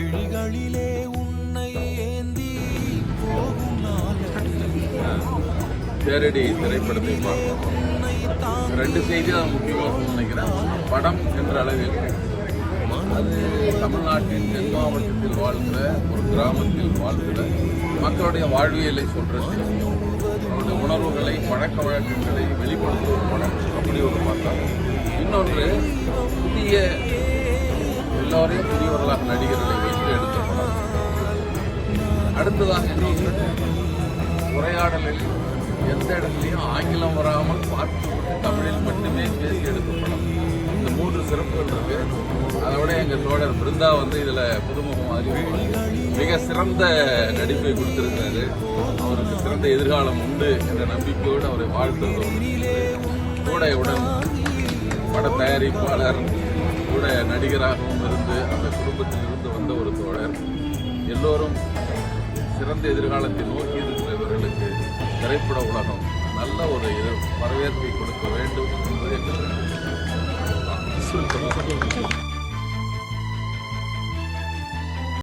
விழிகளிலே உன்னை ஏந்தி போகும் தேரடி திரைப்படத்தை பார்த்தோம். ரெண்டு செய்தி தான் முக்கியமாக நினைக்கிறேன். படம் என்ற அளவில் அது தமிழ்நாட்டின் தென் மாவட்டத்தில் வாழ்கிற ஒரு கிராமத்தில் வாழ்கிற மக்களுடைய வாழ்வியலை சொல்றது, அவருடைய உணர்வுகளை பழக்க வழக்கங்களை வெளிப்படுத்தும் ஒரு படம். அப்படி ஒரு பார்த்தோம். இன்னொன்று புதிய எல்லோரையும் புதியவர்களாக நடிகர்களை வைத்து எடுத்த படம். அடுத்ததாக இன்னொன்று உரையாடலில் எந்த இடத்துலையும் ஆங்கிலம் வராமல் பார்த்து விட்டு தமிழில் மட்டுமே பேசி எடுத்த படம். இந்த மூன்று சிறப்புகள் இருக்கு. அதோட எங்கள் தோழர் பிருந்தா இதில் புதுமுகமாக மிக சிறந்த நடிப்பை கொடுத்திருக்கிறாரு. அவருக்கு சிறந்த எதிர்காலம் உண்டு என்ற நம்பிக்கையோடு அவரை வாழ்த்துகிறோம். கூடையுடன் பட தயாரிப்பாளர் கூட நடிகராகவும் இருந்து அந்த குடும்பத்தில் இருந்து வந்த ஒரு தோழர். எல்லோரும் சிறந்த எதிர்காலத்தை நோக்கி இருக்கிறவர்களுக்கு திரைப்பட உலகம் நல்ல ஒரு வரவேற்பை கொடுக்க வேண்டும் என்பது எங்கள்